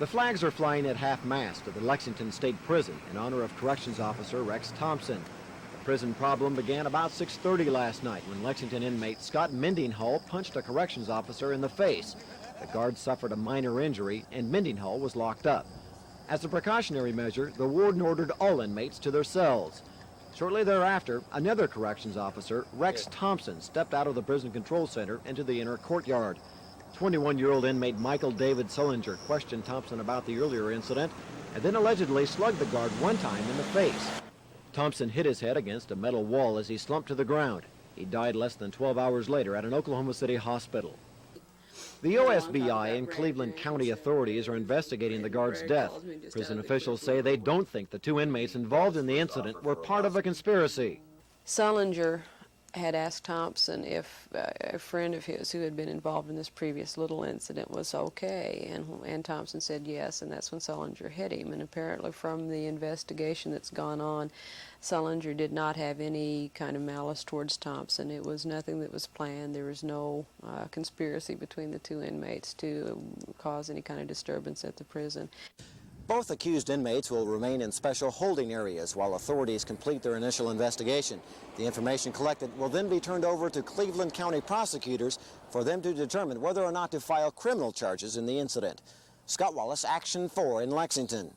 The flags are flying at half-mast at the Lexington State Prison in honor of Corrections Officer Rex Thompson. The prison problem began about 6:30 last night when Lexington inmate Scott Mendenhall punched a corrections officer in the face. The guard suffered a minor injury and Mendenhall was locked up. As a precautionary measure, the warden ordered all inmates to their cells. Shortly thereafter, another corrections officer, Rex Thompson, stepped out of the prison control center into the inner courtyard. 21-year-old inmate Michael David Sullinger questioned Thompson about the earlier incident and then allegedly slugged the guard one time in the face. Thompson hit his head against a metal wall as he slumped to the ground. He died less than 12 hours later at an Oklahoma City hospital. The OSBI and Cleveland County authorities are investigating the guard's death. Prison officials say they don't think the two inmates involved in the incident were part of a conspiracy. Sullinger had asked Thompson if a friend of his who had been involved in this previous little incident was okay, and Thompson said yes, and that's when Sullinger hit him. And apparently from the investigation that's gone on, Sullinger did not have any kind of malice towards Thompson. It was nothing that was planned. There was no conspiracy between the two inmates to cause any kind of disturbance at the prison. Both accused inmates will remain in special holding areas while authorities complete their initial investigation. The information collected will then be turned over to Cleveland County prosecutors for them to determine whether or not to file criminal charges in the incident. Scott Wallace, Action 4 in Lexington.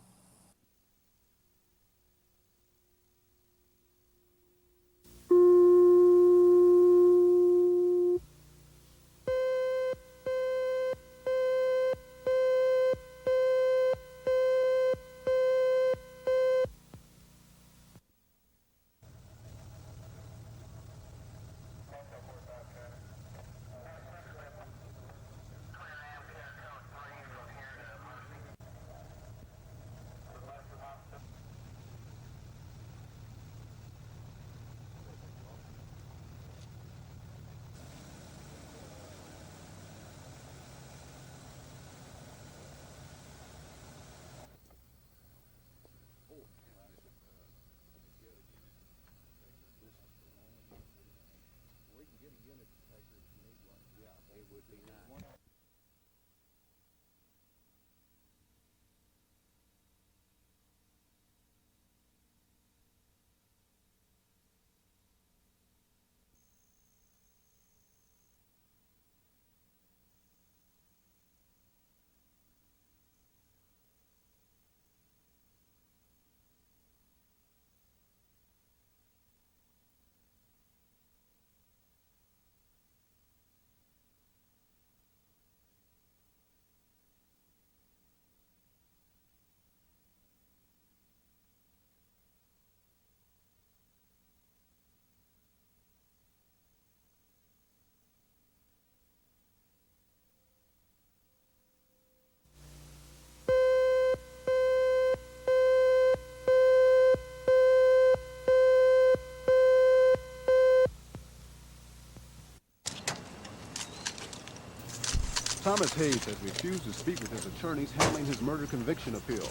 Thomas Hayes has refused to speak with his attorneys handling his murder conviction appeal.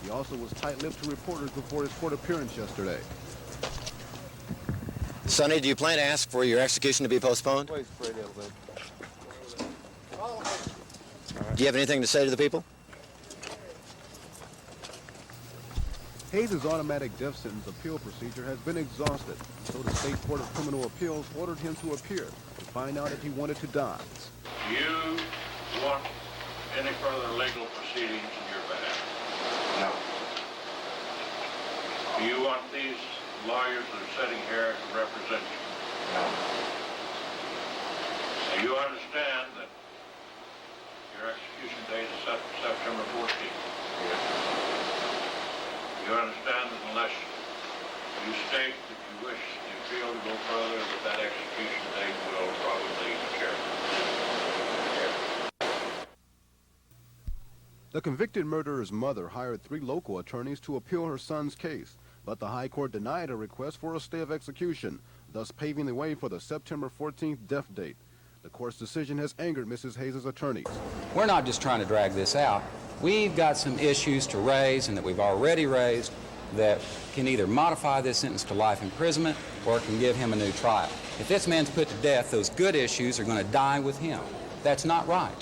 He also was tight-lipped to reporters before his court appearance yesterday. Sonny, do you plan to ask for your execution to be postponed? Wait, spray that a little. Do you have anything to say to the people? Hayes' automatic death sentence appeal procedure has been exhausted, so the State Court of Criminal Appeals ordered him to appear to find out if he wanted to die. Do you want any further legal proceedings in your behalf? No. Do you want these lawyers that are sitting here to represent you? No. Now, you understand that your execution date is set for September 14th. Yes. You understand that unless you state that you wish the appeal to go further, that execution date will probably carry. The convicted murderer's mother hired 3 local attorneys to appeal her son's case, but the High Court denied a request for a stay of execution, thus paving the way for the September 14th death date. The court's decision has angered Mrs. Hayes' attorneys. We're not just trying to drag this out. We've got some issues to raise and that we've already raised that can either modify this sentence to life imprisonment or it can give him a new trial. If this man's put to death, those good issues are going to die with him. That's not right.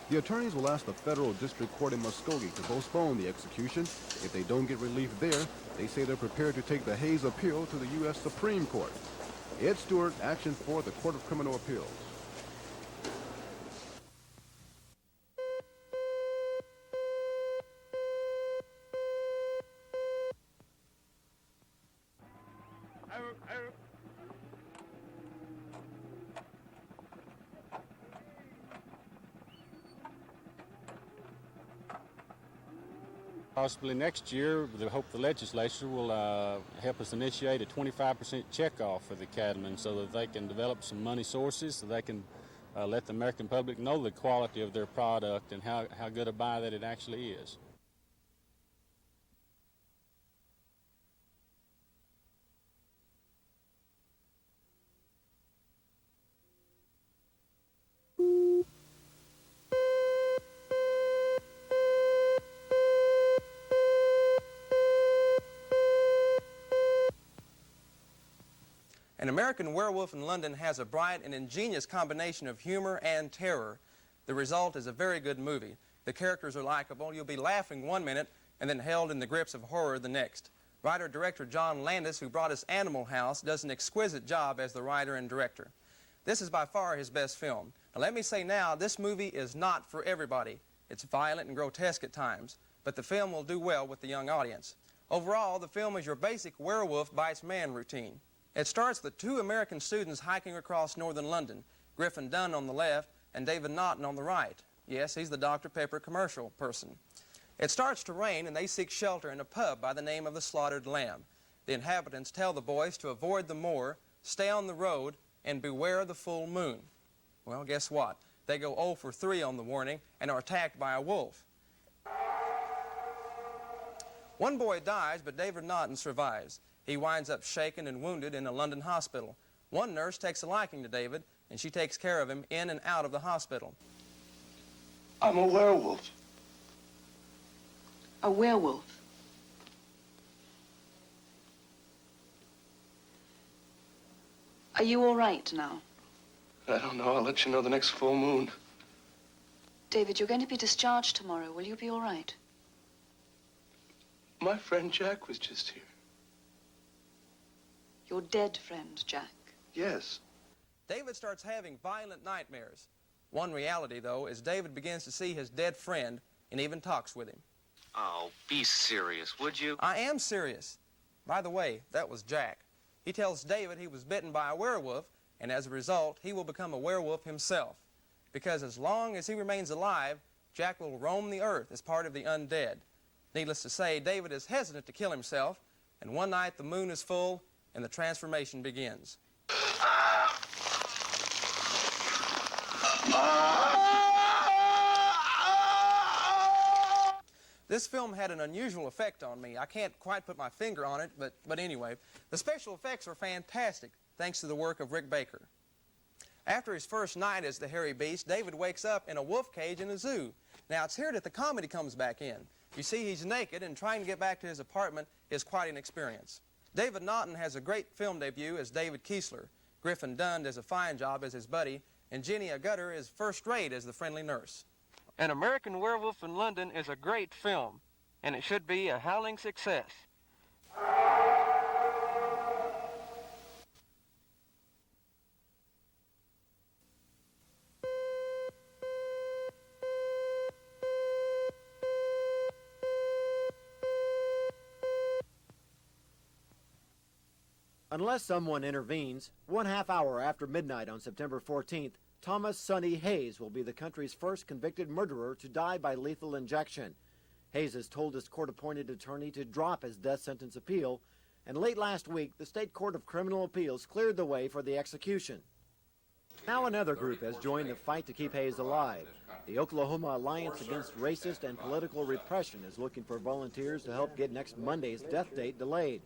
The attorneys will ask the federal district court in Muskogee to postpone the execution. If they don't get relief there, they say they're prepared to take the Hayes appeal to the U.S. Supreme Court. Ed Stewart, Action 4, the Court of Criminal Appeals. Possibly next year, we hope the legislature will help us initiate a 25% checkoff for the cattlemen so that they can develop some money sources, so they can let the American public know the quality of their product and how good a buy that it actually is. An American Werewolf in London has a bright and ingenious combination of humor and terror. The result is a very good movie. The characters are likable. You'll be laughing one minute and then held in the grips of horror the next. Writer-director John Landis, who brought us Animal House, does an exquisite job as the writer and director. This is by far his best film. Now let me say now, this movie is not for everybody. It's violent and grotesque at times, but the film will do well with the young audience. Overall, the film is your basic werewolf bites man routine. It starts with two American students hiking across northern London, Griffin Dunn on the left and David Naughton on the right. Yes, he's the Dr. Pepper commercial person. It starts to rain and they seek shelter in a pub by the name of the Slaughtered Lamb. The inhabitants tell the boys to avoid the moor, stay on the road, and beware the full moon. Well, guess what? They go 0 for 3 on the warning and are attacked by a wolf. One boy dies, but David Naughton survives. He winds up shaken and wounded in a London hospital. One nurse takes a liking to David, and she takes care of him in and out of the hospital. I'm a werewolf. A werewolf? Are you all right now? I don't know. I'll let you know the next full moon. David, you're going to be discharged tomorrow. Will you be all right? My friend Jack was just here. Your dead friend, Jack? Yes. David starts having violent nightmares. One reality, though, is David begins to see his dead friend and even talks with him. Oh, be serious, would you? I am serious. By the way, that was Jack. He tells David he was bitten by a werewolf, and as a result, he will become a werewolf himself. Because as long as he remains alive, Jack will roam the earth as part of the undead. Needless to say, David is hesitant to kill himself, and one night the moon is full and the transformation begins. This film had an unusual effect on me. I can't quite put my finger on it, but anyway, the special effects are fantastic, thanks to the work of Rick Baker. After his first night as the hairy beast, David wakes up in a wolf cage in a zoo. Now, it's here that the comedy comes back in. You see, he's naked, and trying to get back to his apartment is quite an experience. David Naughton has a great film debut as David Kiesler. Griffin Dunn does a fine job as his buddy, and Jenny Agutter is first-rate as the friendly nurse. An American Werewolf in London is a great film, and it should be a howling success. Unless someone intervenes, 1/2 hour after midnight on September 14th, Thomas Sonny Hayes will be the country's first convicted murderer to die by lethal injection. Hayes has told his court-appointed attorney to drop his death sentence appeal, and late last week, the State Court of Criminal Appeals cleared the way for the execution. Now another group has joined the fight to keep Hayes alive. The Oklahoma Alliance Against Racist and Political Repression is looking for volunteers to help get next Monday's death date delayed.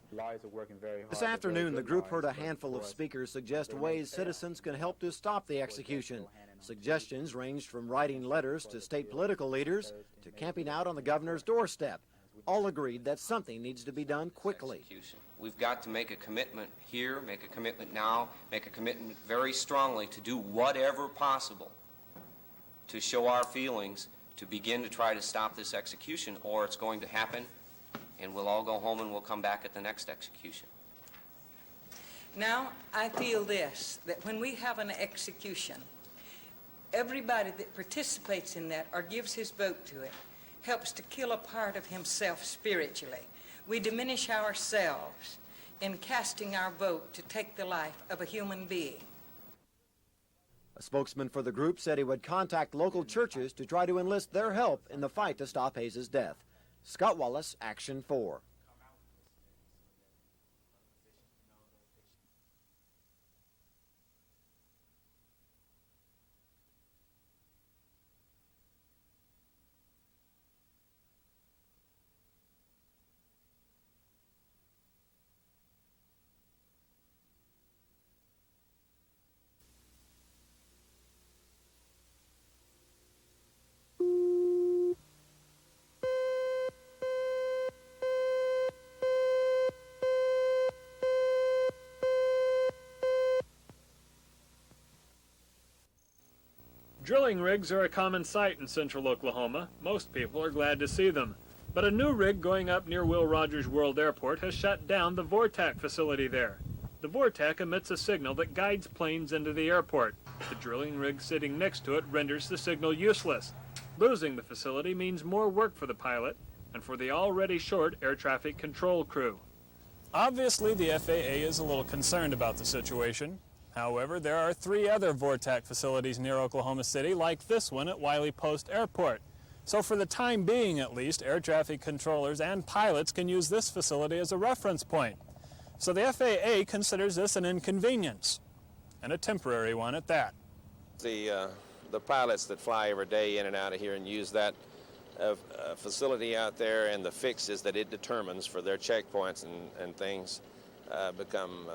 This afternoon, the group heard a handful of speakers suggest ways citizens can help to stop the execution. Suggestions ranged from writing letters to state political leaders to camping out on the governor's doorstep. All agreed that something needs to be done quickly. We've got to make a commitment here, make a commitment now, make a commitment very strongly to do whatever possible to show our feelings, to begin to try to stop this execution, or it's going to happen, and we'll all go home and we'll come back at the next execution. Now, I feel this, that when we have an execution, everybody that participates in that or gives his vote to it helps to kill a part of himself spiritually. We diminish ourselves in casting our vote to take the life of a human being. A spokesman for the group said he would contact local churches to try to enlist their help in the fight to stop Hayes' death. Scott Wallace, Action 4. Drilling rigs are a common sight in central Oklahoma. Most people are glad to see them. But a new rig going up near Will Rogers World Airport has shut down the Vortec facility there. The Vortec emits a signal that guides planes into the airport. The drilling rig sitting next to it renders the signal useless. Losing the facility means more work for the pilot and for the already short air traffic control crew. Obviously, the FAA is a little concerned about the situation. However, there are 3 other Vortec facilities near Oklahoma City, like this one at Wiley Post Airport. So for the time being, at least, air traffic controllers and pilots can use this facility as a reference point. So the FAA considers this an inconvenience, and a temporary one at that. The pilots that fly every day in and out of here and use that facility out there and the fixes that it determines for their checkpoints and things become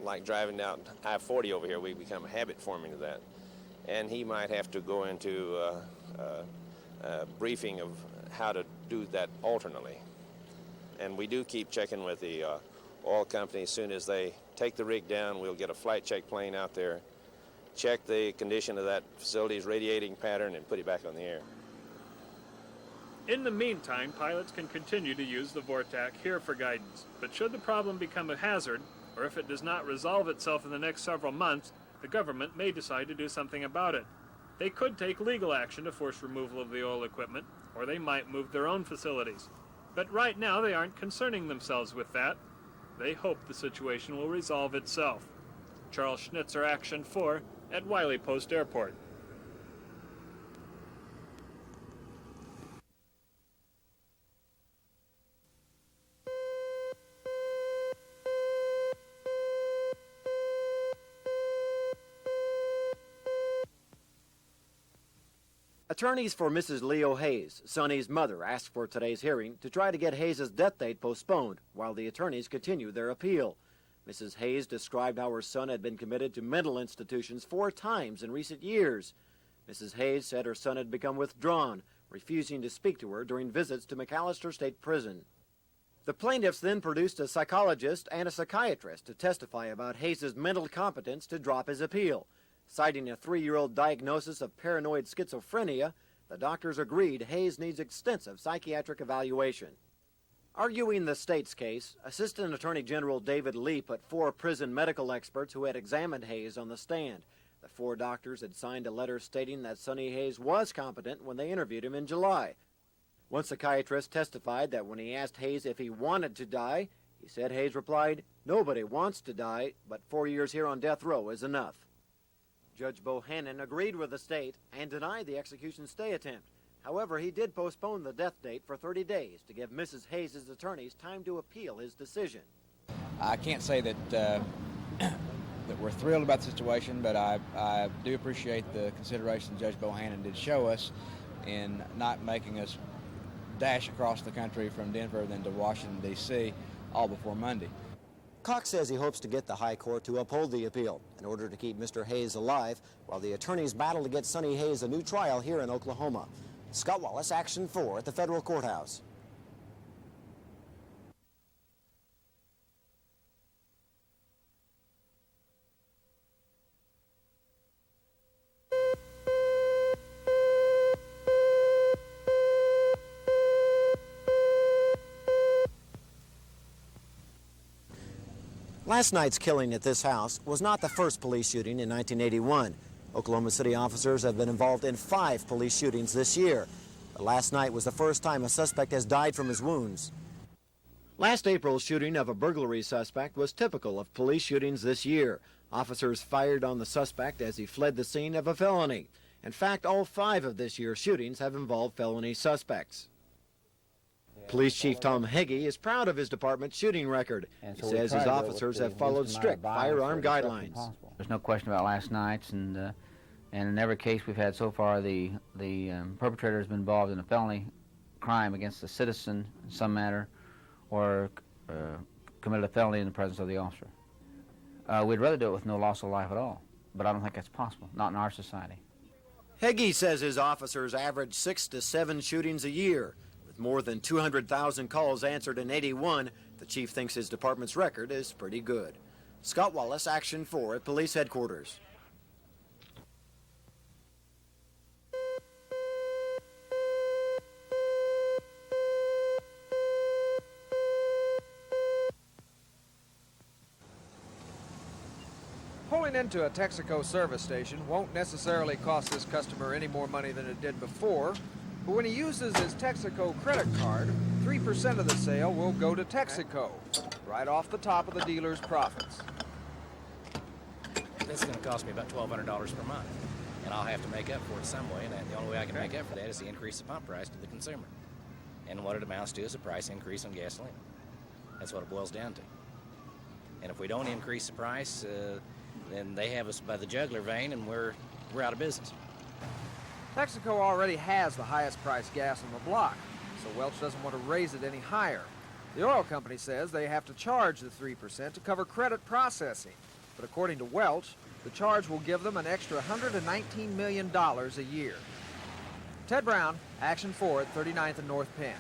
like driving down I-40 over here. We become habit forming to that. And he might have to go into a briefing of how to do that alternately. And we do keep checking with the oil company. As soon as they take the rig down, we'll get a flight check plane out there, check the condition of that facility's radiating pattern, and put it back on the air. In the meantime, pilots can continue to use the Vortec here for guidance. But should the problem become a hazard, or if it does not resolve itself in the next several months, the government may decide to do something about it. They could take legal action to force removal of the oil equipment, or they might move their own facilities. But right now they aren't concerning themselves with that. They hope the situation will resolve itself. Charles Schnitzer, Action 4, at Wiley Post Airport. Attorneys for Mrs. Leo Hayes, Sonny's mother, asked for today's hearing to try to get Hayes' death date postponed while the attorneys continue their appeal. Mrs. Hayes described how her son had been committed to mental institutions 4 times in recent years. Mrs. Hayes said her son had become withdrawn, refusing to speak to her during visits to McAllister State Prison. The plaintiffs then produced a psychologist and a psychiatrist to testify about Hayes' mental competence to drop his appeal. Citing a 3-year-old diagnosis of paranoid schizophrenia, the doctors agreed Hayes needs extensive psychiatric evaluation. Arguing the state's case, Assistant Attorney General David Lee put 4 prison medical experts who had examined Hayes on the stand. The 4 doctors had signed a letter stating that Sonny Hayes was competent when they interviewed him in July. One psychiatrist testified that when he asked Hayes if he wanted to die, he said Hayes replied, "Nobody wants to die, but 4 years here on death row is enough." Judge Bohannan agreed with the state and denied the execution stay attempt. However, he did postpone the death date for 30 days to give Mrs. Hayes' attorneys time to appeal his decision. I can't say that that we're thrilled about the situation, but I do appreciate the consideration Judge Bohannan did show us in not making us dash across the country from Denver then to Washington, D.C., all before Monday. Cox says he hopes to get the High Court to uphold the appeal in order to keep Mr. Hayes alive while the attorneys battle to get Sonny Hayes a new trial here in Oklahoma. Scott Wallace, Action 4 at the federal courthouse. Last night's killing at this house was not the first police shooting in 1981. Oklahoma City officers have been involved in 5 police shootings this year. But last night was the first time a suspect has died from his wounds. Last April's shooting of a burglary suspect was typical of police shootings this year. Officers fired on the suspect as he fled the scene of a felony. In fact, all 5 of this year's shootings have involved felony suspects. Police Chief Tom Heggy is proud of his department's shooting record. He says his officers have followed strict firearm guidelines. There's no question about last night's, and in every case we've had so far, the perpetrator has been involved in a felony crime against a citizen in some manner, or committed a felony in the presence of the officer. We'd rather do it with no loss of life at all, but I don't think that's possible, not in our society. Heggy says his officers average 6 to 7 shootings a year. With more than 200,000 calls answered in 81, the chief thinks his department's record is pretty good. Scott Wallace, Action 4 at Police Headquarters. Pulling into a Texaco service station won't necessarily cost this customer any more money than it did before, but when he uses his Texaco credit card, 3% of the sale will go to Texaco, right off the top of the dealer's profits. This is going to cost me about $1,200 per month, and I'll have to make up for it some way, and the only way I can make up for that is to increase the pump price to the consumer. And what it amounts to is a price increase on gasoline. That's what it boils down to. And if we don't increase the price, then they have us by the jugular vein, and we're out of business. Texaco already has the highest priced gas on the block, so Welch doesn't want to raise it any higher. The oil company says they have to charge the 3% to cover credit processing, but according to Welch, the charge will give them an extra $119 million a year. Ted Brown, Action 4 at 39th and North Penn.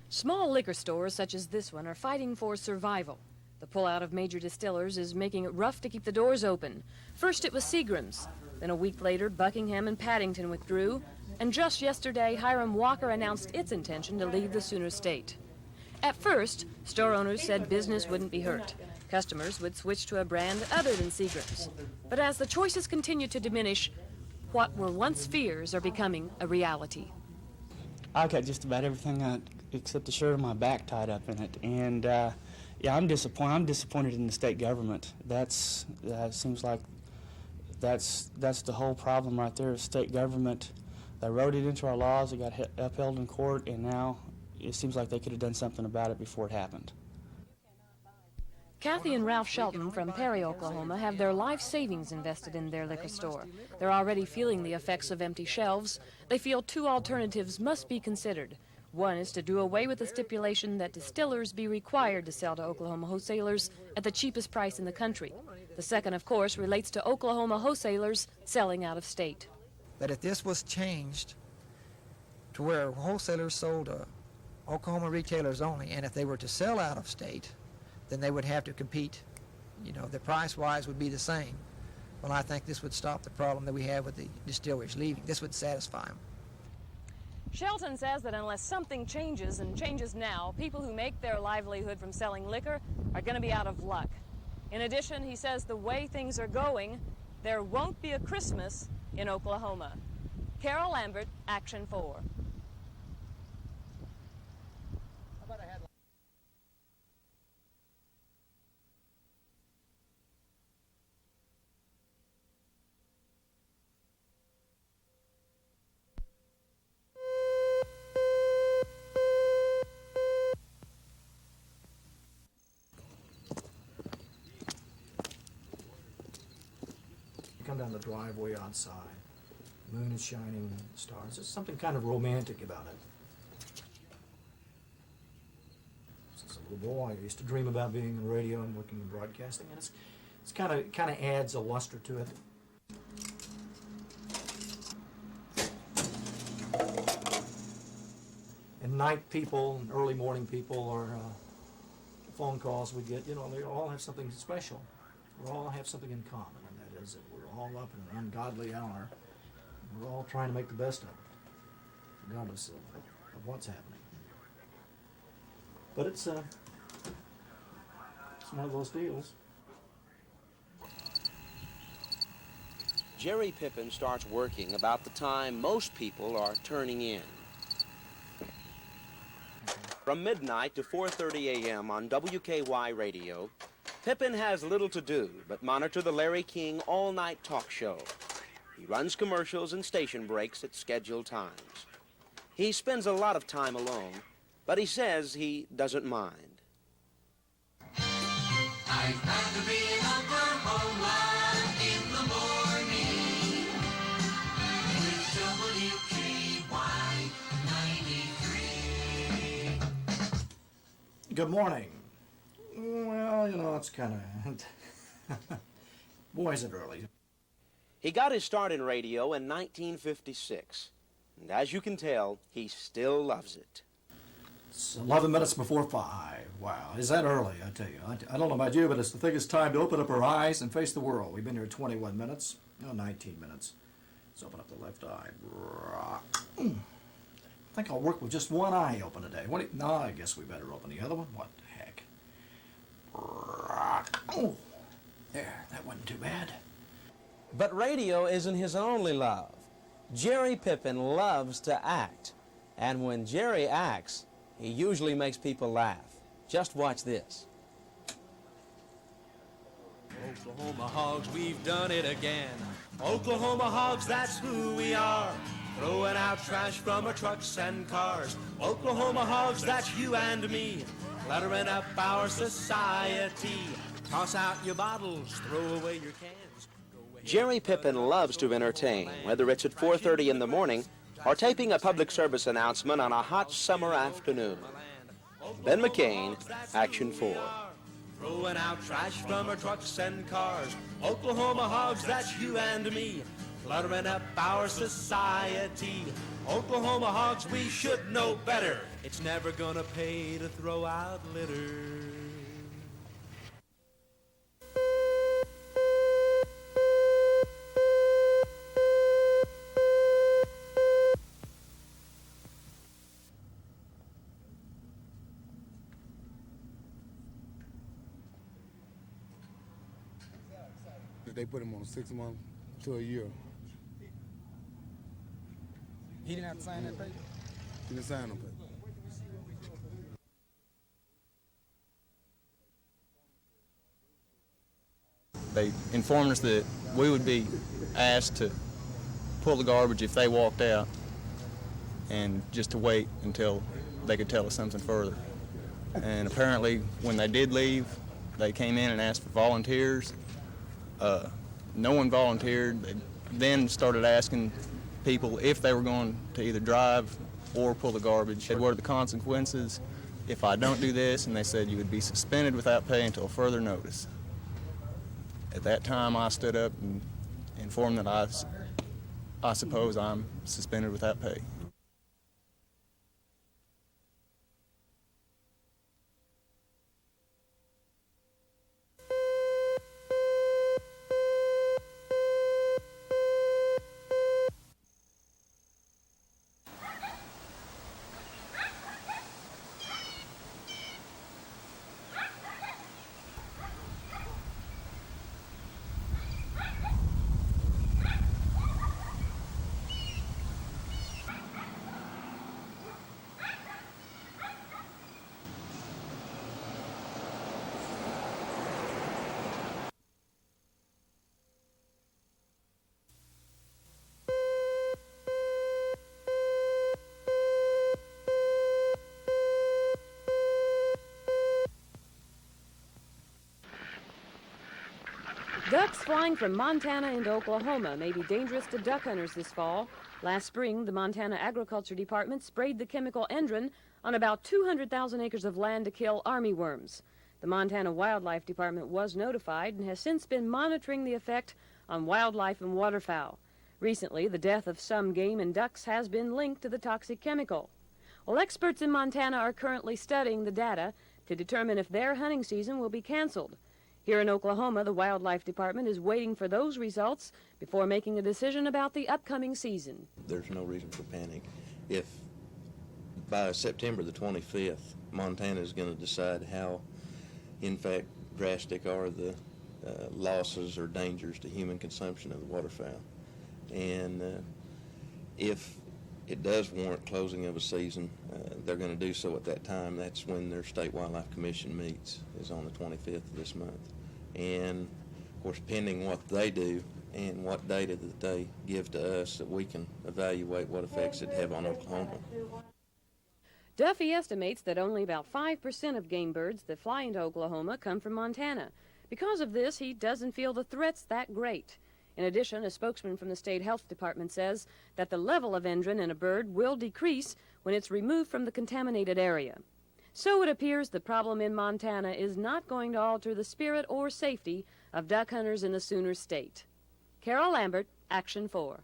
Small liquor stores such as this one are fighting for survival. The pullout of major distillers is making it rough to keep the doors open. First it was Seagram's, then a week later Buckingham and Paddington withdrew, and just yesterday Hiram Walker announced its intention to leave the Sooner State. At first, store owners said business wouldn't be hurt. Customers would switch to a brand other than Seagram's. But as the choices continue to diminish, what were once fears are becoming a reality. I've got just about everything except the shirt on my back tied up in it, and yeah, I'm disappointed. I'm disappointed in the state government. Seems like that's the whole problem right there. State government, they wrote it into our laws. It got upheld in court, and now it seems like they could have done something about it before it happened. Kathy and Ralph Shelton from Perry, Oklahoma, have their life savings invested in their liquor store. They're already feeling the effects of empty shelves. They feel 2 alternatives must be considered. One is to do away with the stipulation that distillers be required to sell to Oklahoma wholesalers at the cheapest price in the country. The second, of course, relates to Oklahoma wholesalers selling out of state. That if this was changed to where wholesalers sold to Oklahoma retailers only, and if they were to sell out of state, then they would have to compete. You know, the price-wise would be the same. Well, I think this would stop the problem that we have with the distilleries leaving. This would satisfy them. Shelton says that unless something changes, and changes now, people who make their livelihood from selling liquor are going to be out of luck. In addition, he says the way things are going, there won't be a Christmas in Oklahoma. Carol Lambert, Action 4. Come down the driveway outside. The moon is shining, stars. There's something kind of romantic about it. little boy, I used to dream about being in radio and working in broadcasting, and it's kind of adds a luster to it. And night people, and early morning people, or phone calls we get, they all have something special. We all have something in common, and that is that we're all up in an ungodly hour. We're all trying to make the best of it, regardless of what's happening. But it's one of those deals. Jerry Pippin starts working about the time most people are turning in. From midnight to 4:30 a.m. on WKY radio, Pippin has little to do but monitor the Larry King all-night talk show. He runs commercials and station breaks at scheduled times. He spends a lot of time alone, but he says he doesn't mind. I'd rather be in Oklahoma in the morning with WKY 93. Good morning. Well, it's kind of... Boy, is it early. He got his start in radio in 1956, and as you can tell, he still loves it. It's 11 minutes before 5. Wow, is that early, I tell you. I don't know about you, but it's the thickest time to open up our eyes and face the world. We've been here 21 minutes. No, 19 minutes. Let's open up the left eye. I think I'll work with just one eye open today. No, I guess we better open the other one. What the heck? Oh, there, that wasn't too bad. But radio isn't his only love. Jerry Pippin loves to act. And when Jerry acts, he usually makes people laugh. Just watch this. Oklahoma Hogs, we've done it again. Oklahoma Hogs, that's who we are. Throwing out trash from our trucks and cars. Oklahoma Hogs, that's you and me. Cluttering up our society. Toss out your bottles, throw away your cans. Jerry Pippin loves to entertain, whether it's at 4:30 in the morning or taping a public service announcement on a hot summer afternoon. Ben McCain, Action 4. Throwing out trash from our trucks and cars. Oklahoma Hogs, that's you and me. Cluttering up our society. Oklahoma Hogs, we should know better. It's never gonna pay to throw out litter. They put him on 6 months to a year. He didn't have to sign that paper? He didn't sign no paper. They informed us that we would be asked to pull the garbage if they walked out and just to wait until they could tell us something further. And apparently when they did leave, they came in and asked for volunteers. No one volunteered. They then started asking people if they were going to either drive or pull the garbage. What are the consequences if I don't do this? And they said you would be suspended without pay until further notice. At that time, I stood up and informed that I suppose I'm suspended without pay. Ducks flying from Montana into Oklahoma may be dangerous to duck hunters this fall. Last spring, the Montana Agriculture Department sprayed the chemical Endron on about 200,000 acres of land to kill armyworms. The Montana Wildlife Department was notified and has since been monitoring the effect on wildlife and waterfowl. Recently, the death of some game and ducks has been linked to the toxic chemical. Well, experts in Montana are currently studying the data to determine if their hunting season will be canceled. Here in Oklahoma, the Wildlife Department is waiting for those results before making a decision about the upcoming season. There's no reason for panic. If by September the 25th, Montana is going to decide how, in fact, drastic are the losses or dangers to human consumption of the waterfowl. And if it does warrant closing of a season, they're going to do so at that time. That's when their State Wildlife Commission meets, is on the 25th of this month. And, of course, pending what they do and what data that they give to us, that we can evaluate what effects it have on Oklahoma. Duffy estimates that only about 5% of game birds that fly into Oklahoma come from Montana. Because of this, he doesn't feel the threat's that great. In addition, a spokesman from the state health department says that the level of endrin in a bird will decrease when it's removed from the contaminated area. So it appears the problem in Montana is not going to alter the spirit or safety of duck hunters in the Sooner State. Carol Lambert, Action 4.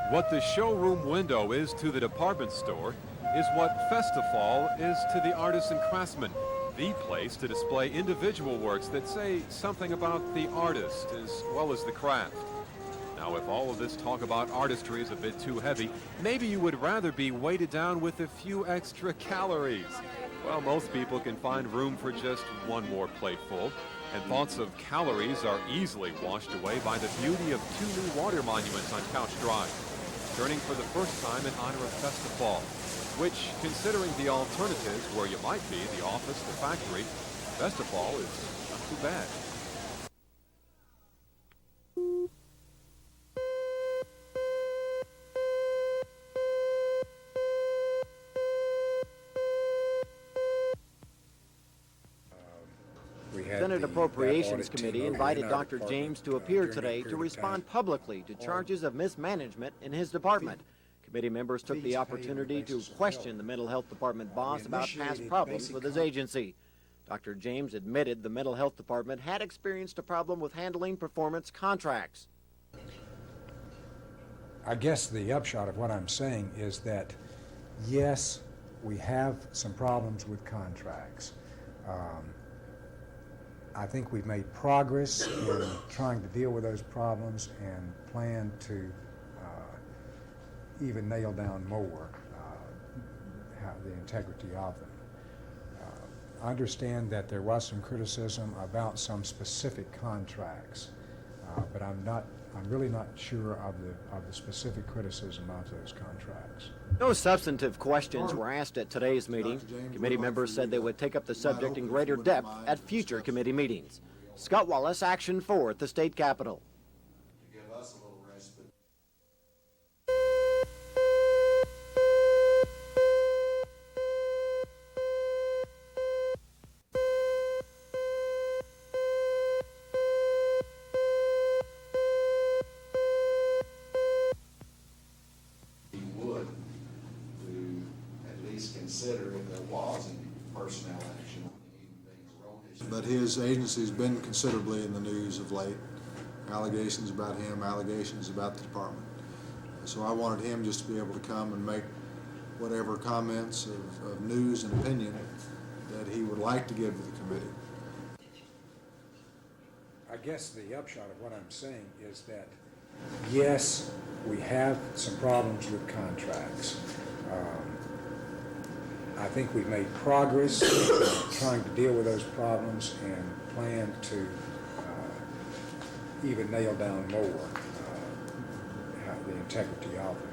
What the showroom window is to the department store is what Festifall is to the artisan craftsman, the place to display individual works that say something about the artist as well as the craft. Now, if all of this talk about artistry is a bit too heavy, maybe you would rather be weighted down with a few extra calories. Well, most people can find room for just one more plateful, and thoughts of calories are easily washed away by the beauty of two new water monuments on Couch Drive, turning for the first time in honor of Festifall, which, considering the alternatives where you might be, the office, the factory, Festifall is not too bad. Senate Appropriations Committee invited Dr. James to appear today to respond publicly to charges of mismanagement in his department. Committee members took the opportunity to question the mental health department boss about past problems with his agency. Dr. James admitted the mental health department had experienced a problem with handling performance contracts. I guess the upshot of what I'm saying is that, yes, we have some problems with contracts. I think we've made progress in trying to deal with those problems and plan to even nail down more the integrity of them. I understand that there was some criticism about some specific contracts, but I'm really not sure of the specific criticism of those contracts. No substantive questions were asked at today's meeting. Committee members said they would take up the subject in greater depth at future committee meetings. Scott Wallace, Action 4 at the state capitol. But his agency's been considerably in the news of late. Allegations about him, allegations about the department. So I wanted him just to be able to come and make whatever comments of news and opinion that he would like to give to the committee. I guess the upshot of what I'm saying is that, yes, we have some problems with contracts. I think we've made progress in trying to deal with those problems and plan to even nail down more the integrity of them.